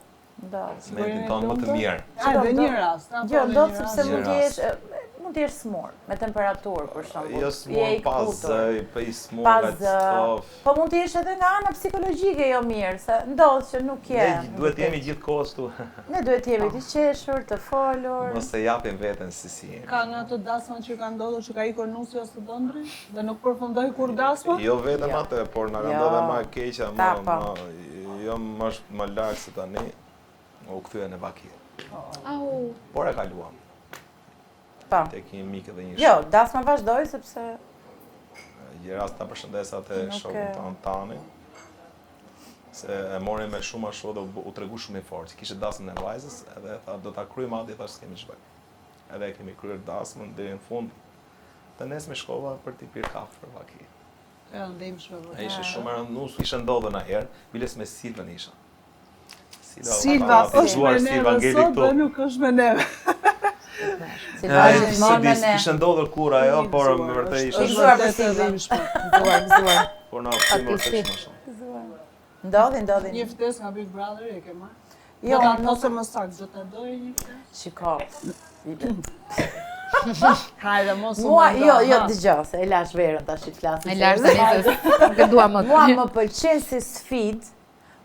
momentin tonë më të mirë. Edhe një rast. Jo, do të sepse mund të jesh smur me temperaturë për shembull. Jo smur pas zëj, po i smur nga stof. Po mund të jesh edhe nga ana psikologjike jo mirë, se ndodh që nuk je. Ne duhet jemi gjithkohës tu. Ne duhet jemi të qeshur, të folur. Mos e japim veten si jemi. Ka nga ato dasma që ka ndodhur që ka ikur nusi ose dëndri dhe nuk përfundoi kur dasma? Jo vetëm atë, por na ka ndodhur më e keqja, jo më larg se tani. U kthye në vaki. Por e kaluam. Tek një mik edhe një Jo, dasma vazhdoi sepse gjëra ta përshëndes atë shokun ton tani. Se e mori me shumë ashtu dhe u tregu shumë i fortë. Kishte dasmën e vajzës edhe tha do ta kryej madje thash s'kemi ç'bëj. Edhe kemi kryer dasmën deri në fund. Të nesme shkova për t'i pirë kafe për vaki. Ja, ndejmshme vërtet. Ai ishte shumë e rëndus, ishte ndodhur na herë, biles me Silvën isha. Silva është me neve sot dhe nuk është me neve. Silva gjithmonë me ne. Ishte ndodhur kur ajo, por më vërtet ishte Gëzuar për Silvën. Gëzuar. Por na primor tek më shumë. Ndodhi. Një ftesë nga Big Brother e ke marrë? Jo, ose më saktë, do ta doje një ftesë? Shiko. Hajde, mos Mua, jo, dëgjoj, se e lash verën tash të flasim. E lash tani se nuk e dua më. Mua më pëlqen si sfidë,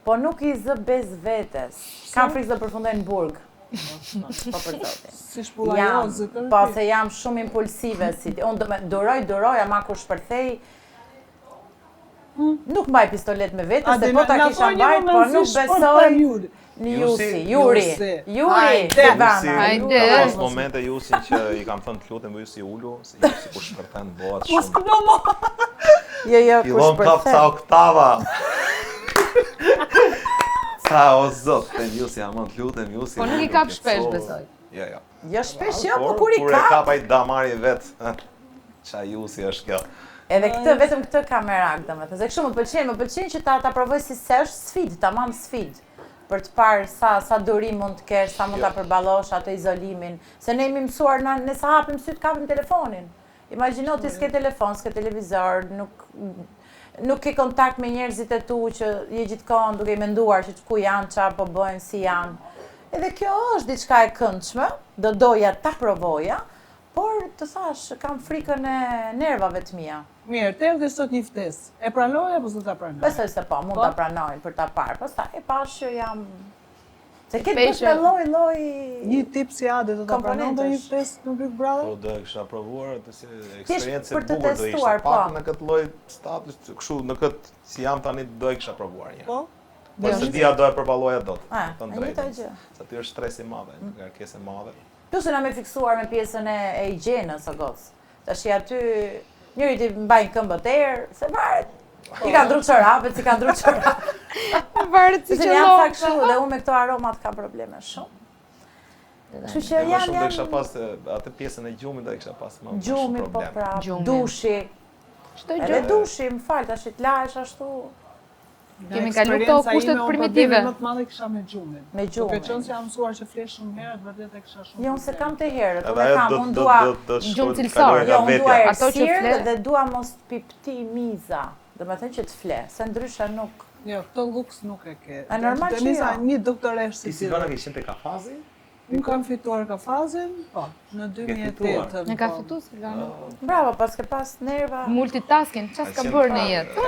po nuk i zë bez vetes. Kam frikë të përfundoj në burg. Po për zotin. Si shpullajozë të Po se jam shumë impulsive si ti. Unë duroj, ama kur shpërthej nuk mbaj pistolet me vete, se po ta kisha mbajt, po nuk besoj në Juri, Silvana. Ka pas momente Jusin që i kam thënë të lutem Jusi ulu, se Jusi kur shpërthen bëhet shumë. Mos këno. Jo, kur Fillon kap sa oktava. Sa o zot, ten Jusi amon të lutem Jusi. Po nuk i kap shpesh besoj. Jo. Jo shpesh jo, po kur i Kur e kap ai damari vet. Ça Jusi është kjo. Edhe vetëm këtë ka merak, domethënë. Se kështu më pëlqen që ta provoj si se është sfidë, tamam sfidë. Për të parë sa durim mund të kesh, sa mund ta përballosh atë izolimin. Se ne jemi mësuar ne sa hapim syt kapim telefonin. Imagjino ti s'ke telefon, s'ke televizor, nuk ke kontakt me njerëzit e tu që je gjithkohon duke i menduar që ku janë, çfarë po bëjnë, si janë. Edhe kjo është diçka e këndshme, do doja ta provoja. Por të thash, kam frikën e nervave të mia. Mirë, te dhe sot një ftesë. E pranoj apo s'do ta pranoj? Besoj se po, mund ta pranoj për ta parë. Pastaj e pash që jam se këtë bësh me lloj një tip si Ade do ta pranonte një ftesë në Big Brother? Po do e kisha provuar atë si eksperiencë për të bukur do ishte. testuar, Pak në këtë lloj status, kështu në këtë si jam tani do e kisha provuar një. Po. Po se dia do e përballoja dot. Të drejtën. Se aty është stres i madh, ngarkesë e madhe. Plus na me fiksuar me pjesën e higjienës së gocë. Tash aty njëri ti mbajnë këmbët erë, se varet. Ti ka ndruq çorapet, si ka ndruq çorapet. Varet si që jam sa kështu dhe unë me këto aromat ka probleme shumë. Kështu që janë do kisha pas atë pjesën e gjumit do kisha pas më gjumi po pra, dushi. Çdo gjë. Edhe dushi, më fal, tash të lahesh ashtu. Kemi kalu këto kushtet primitive. Më të madhe kisha me gjumin. Me gjumin. Duke qenë se jam mësuar që flesh shumë herët, vërtet e kisha shumë. Jo, se kam të herët, unë kam, unë dua gjumë cilësor. Jo, unë dua ato që fle dhe dua mos pipti miza. Domethënë që të fle, se ndryshe nuk. Jo, këtë luks nuk e ke. A normal që jo. Një doktoresh si ti. Si Silvana ke qenë te kafazi? Unë kam fituar kafazin, po, në 2008. Ne ka fituar Silvana. Bravo, pas ke pas nerva. Multitasking, çfarë ka bërë në jetë?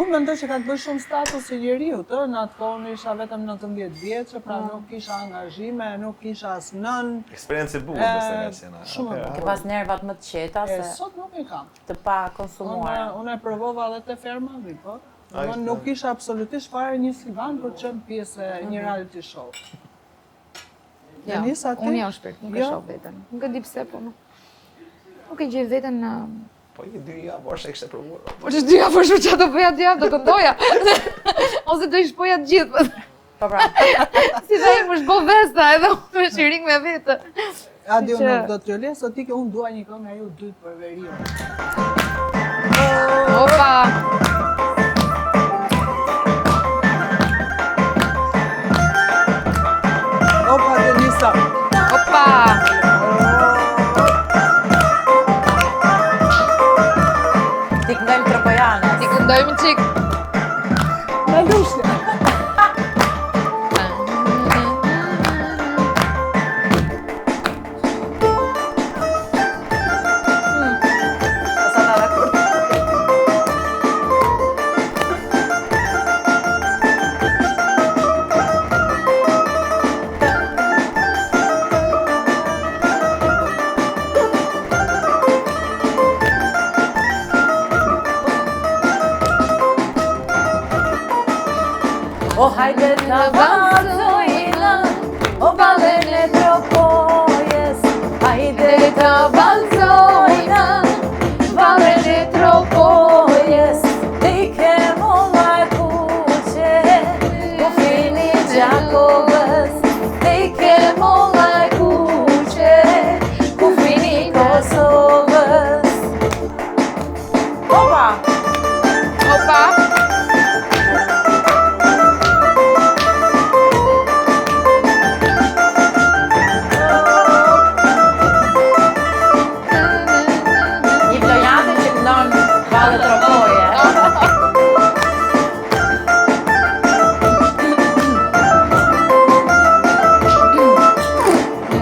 Unë mendoj që ka të bëjë shumë status si njeriu, në atë kohë isha vetëm 19 vjeçë, pra nuk kisha angazhime, nuk kisha as nën. Eksperiencë bukur besoj nga qena. Shumë. Ke pas nervat më të qeta se sot nuk i kam. Të pa konsumuar. Unë e provova edhe te ferma, po. Unë nuk kisha absolutisht fare një Silvan për të qenë pjesë e një reality show. Ja, unë jam shpirt, nuk e shoh veten. Nuk e di pse, po nuk e gjej veten në... Po i 2 javë është e kishte provuar. Po që 2 javë është që do bëja 2 javë, do këndoja. Ose do i shpoja të gjithë. Po pra. Si dhe i më shbo vesta edhe unë me shiring me vete. Adi, unë nuk do të rële, sot ti ke unë dua një këngë nga ju dytë për veriu. Opa! Opa, Denisa! Opa! Ti këndojmë Tropojanës. Ti këndojmë qik. O hajde të valzojna, o balën e tropojes. Hajde të valzojna, balën e tropojes. Te molla e kuqe, ku fini Gjakovës. Te molla e kuqe, ku fini Kosovës. Opa! Opa!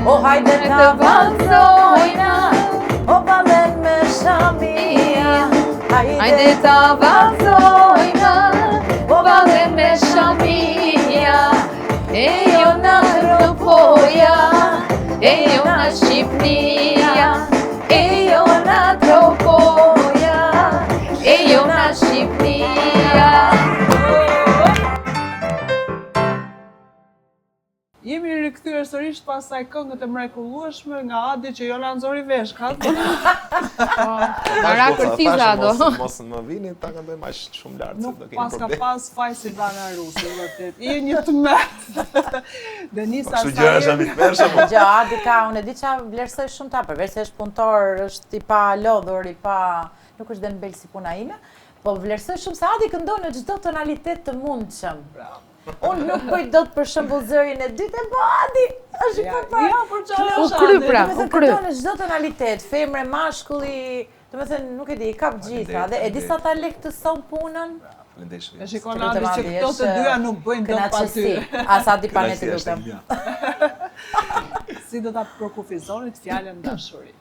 O hajde të valzojna, o balën me shamia. Hajde të valzojna, o balën me shamia. E jo na tropoja, e jo na Shqipnia. E jo na tropoja, e jo na Shqipnia. Jemi rikthyer sërish pas asaj këngët e mrekullueshme nga Adi që jo na nxori vesh, ka? Para kërciza do. Mos më vini ta këndojmë aq shumë lart se Nuk do kemi pas ka problem. pas faj Silvana Rusi, vërtet. Je një tmerr. Denisa Kështu gjëra është Saje. mitmershëm. Gjë, Adi ka, unë e di qa vlerësoj shumë ta, përveç se është punëtor, është i pa lodhur, nuk është dhe në belë si puna ime, po vlerësoj shumë se Adi këndon në çdo tonalitet të mundshëm. Unë nuk bëj dot për shembull zërin e dytë, po Adi është i përpara. Ja, për çfarë U është kry Adi? pra. Domethënë këndon në çdo tonalitet, femre, mashkulli, domethënë nuk e di, i kap gjitha dhe e di sa ta lehtëson punën. Faleminderit. E shikon Lutem, Adi që Adi, këto të është dyja nuk bëjnë dot pa ty. Kënaqësi. As Adi pa ne të lutem. Si do ta prokufizonit fjalën dashuri?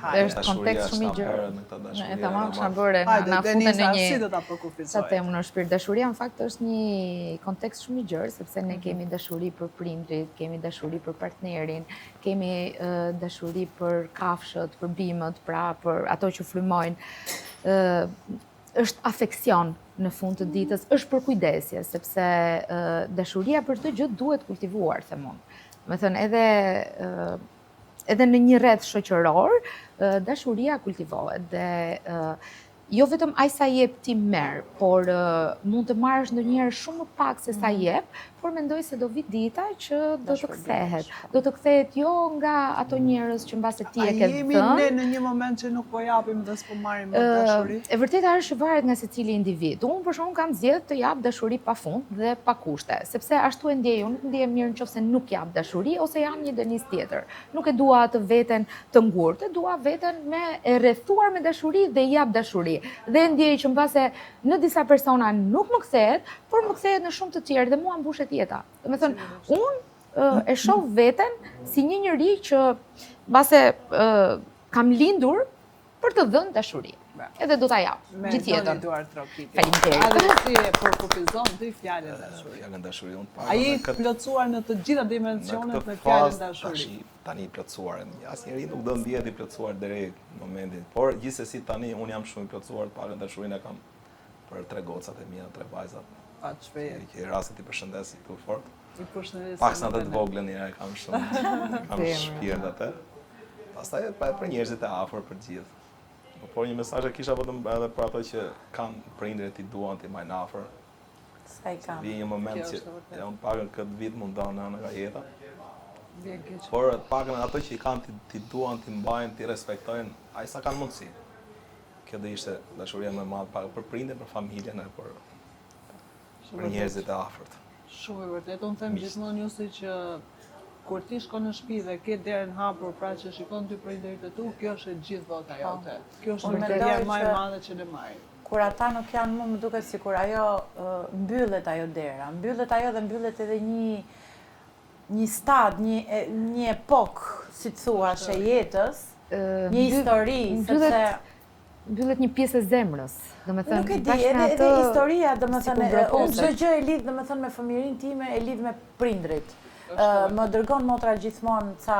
Është kontekst shumë i gjerë. E tamam, kisha bërë na Hajde, futen në Denisa, një si do ta sa prokufizoj? temë në shpirt. Dashuria në fakt është një kontekst shumë i gjerë, sepse ne kemi dashuri për prindrit, kemi dashuri për partnerin, kemi dashuri për kafshët, për bimët, pra për ato që frymojnë. Është afeksion në fund të ditës, është për kujdesje, sepse dashuria për të gjë duhet kultivuar, them unë. Me thënë, edhe në një rreth shoqëror, dashuria kultivohet dhe jo vetëm ai sa jep ti merr, por mund të marrësh ndonjëherë shumë më pak se sa jep, por mendoj se do vi dita që do të kthehet. Do të kthehet jo nga ato njerëz që mbase ti e ke Jemi dhënë. ne në një moment që nuk po japim dhe s'po marrim më dashuri? E vërteta është që varet nga secili individ. Unë për shkakun kam zgjedhur të jap dashuri pafund dhe pa kushte, sepse ashtu e ndjej. Unë nuk ndihem mirë nëse nuk jap dashuri ose jam një Denis tjetër. Nuk e dua atë veten të ngurtë, dua veten me e rrethuar me dashuri dhe jap dashuri. Dhe ndjej që mbase në disa persona nuk më kthehet, por më kthehet në shumë të tjerë dhe mua mbushet jeta. Domethënë, unë e shoh veten si një njeri që mbase kam lindur për të dhënë dashuri. Edhe do ta jap gjithë jetën. Duar trokiti. Faleminderit. Adi si e përkufizon ti fjalën dashuri? Fjalën dashuri unë pa. Ai plotësuar në të gjitha dimensionet me fjalën dashuri. Tani plotësuar. Asnjëri nuk do ndihet i plotësuar deri në momentin. Por gjithsesi tani unë jam shumë i plotësuar, fjalën dashurinë kam për 3 gocat e mia, 3 vajzat. Pa shpejt. Që rastet i përshëndes këtu fort. I përshëndesim. Pak sa të vogël një herë kam shumë. Kam shpirt atë. Pastaj për njerëzit e afër për gjithë. Por një mesazh e kisha vetëm edhe për ato që kanë prindërit i duan ti majnë afër. Sa i kam. Vi një moment që unë pakën këtë vit mundon nga jeta. Vjen keq. Por pakën ato që i kanë ti duan, ti mbajnë, ti respektojnë, ai sa kanë mundësi. Kjo do ishte dashuria më e madhe për prindin, për familjen e për njerëzit e afërt. Shumë e vërtet. Unë them gjithmonë Jusi që kur ti shkon në shtëpi dhe ke derën hapur, pra që shikon ty prindërit e tu, kjo është e gjithë vota jote. Kjo është Unë vërtetja mendoj më e që- madhe që ne marrim. kur ata nuk janë më duket sikur ajo mbyllet ajo dera, mbyllet ajo dhe mbyllet edhe një stad, një epok, si të thuash, e jetës, një histori, sepse mbyllet një pjesë e zemrës. nuk e di, edhe historia, domethënë, unë çdo gjë e lidh domethënë me fëmijërinë time, e lidh me prindrit. Më dërgon motra gjithmonë ca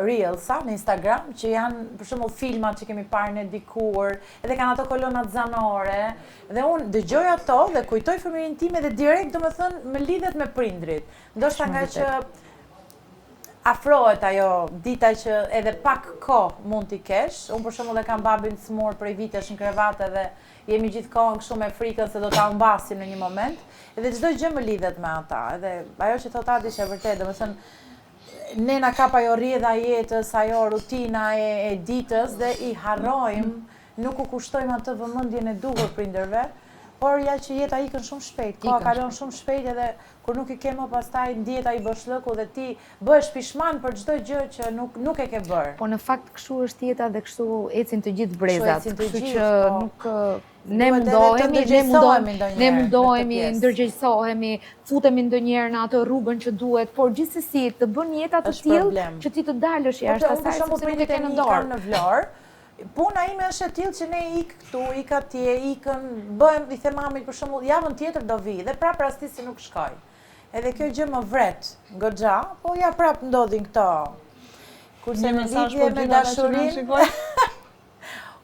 reelsa në Instagram, që janë për shembull filmat që kemi parë ne dikur, edhe kanë ato kolonat zanore, dhe unë dëgjoj ato dhe kujtoj fëmijërinë time dhe direkt domethënë më lidhet me prindrit. Ndoshta nga që afrohet ajo dita që edhe pak kohë mund t'i kesh. Unë për shembull e kam babin smur prej vitesh në krevat dhe jemi gjithkohën kështu me frikën se do ta humbasim në një moment. Edhe çdo gjë më lidhet me ata. Edhe ajo që thot Adi është e vërtetë, domethënë nena kap ajo rrjedha e jetës, ajo rutina e ditës dhe i harrojmë, nuk u kushtojmë atë vëmendjen e duhur prindërve, por ja që jeta ikën shumë shpejt, koha kalon shumë shpejt edhe kur nuk i ke më pastaj ndihet ai boshllëku dhe ti bëhesh pishman për çdo gjë që nuk e ke bërë. Po në fakt kështu është jeta dhe kështu ecin të gjithë brezat, kështu që nuk ne mundohemi, ndërgjegjësohemi, futemi ndonjëherë në atë rrugën që duhet, por gjithsesi të bën jeta të tillë që ti të dalësh jashtë asaj sepse nuk e ke në dorë. Në Vlorë, puna ime është e tillë që ne ik këtu, ik atje, ikën, bëhem, i them mamit për shembull, javën tjetër do vi dhe prap rastisi nuk shkoj. Edhe kjo gjë më vret goxha, po ja prap ndodhin këto. Kurse në lidhje me dashurinë,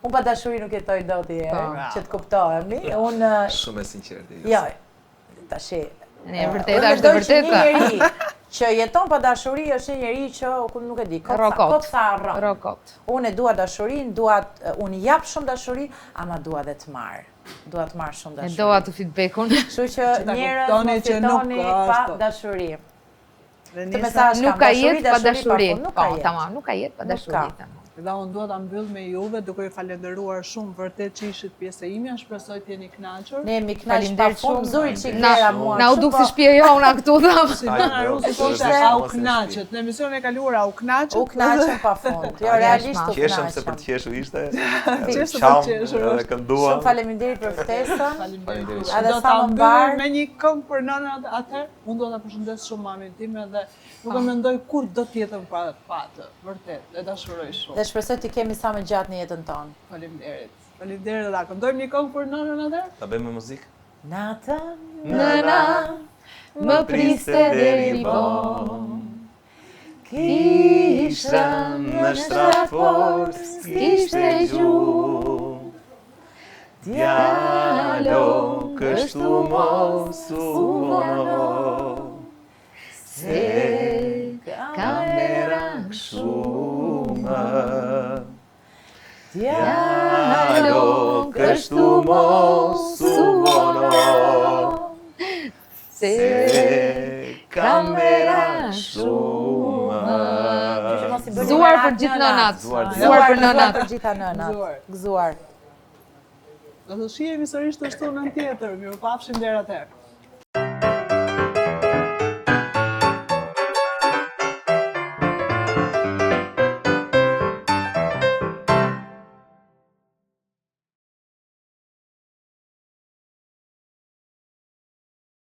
unë pa dashuri nuk jetoj dot herë, që të kuptohemi. Unë shumë e sinqertë. Jo, tash. E vërteta është e vërteta. Që jeton pa dashuri është një njeri që nuk e di, rokot. Unë e dua dashurinë, unë jap shumë dashuri, ama dua dhe të marr. Dua të marr shumë dashuri. E doa të feedbackun. Kështu që njerëz mos jetoni pa dashuri. Nuk ka jetë pa dashuri. Po, tamam, nuk ka jetë pa dashuri. Dhe unë dua ta mbyll me juve duke ju falenderuar shumë vërtet që ishit pjesë e ime, shpresoj të jeni kënaqur. Ne jemi kënaqur pafund, zuri çik dera mua. Na u duk si shtëpia jona këtu tham. Si Dana Rusi thoshte au kënaqet. Në emisionin e kaluar au kënaqet. U kënaqem pafund. Jo realisht u Qeshëm kënaqem. se për të qeshur ishte. Qeshëm për të qeshur. Edhe këndua. Shumë faleminderit për ftesën. Faleminderit. Edhe Do sa ta më mbyllim mbar. me një këngë për nënën atëherë. Unë do ta përshëndes shumë mamin time dhe nuk e mendoj kur do të jetëm pa atë. Vërtet, e dashuroj shumë. Dhe shpresoj të kemi sa më gjatë në jetën tonë. Faleminderit. Faleminderit dhe ta këndojmë një këngë për nënën atëherë. Ta bëjmë me muzikë? Natën, Nëna, më priste deri vonë. Kisha në shtraport, s'kishte gjuhë. Djalo, kështu mos u vono, se kamerak shumë. Djalo, kështu mos u vono, se kamerak shumë. Gëzuar për gjithë nënat. Gëzuar për nënat. Për gjitha nënat. Gëzuar. Do të shihemi sërish të shtunën tjetër. Mirupafshim deri atëherë.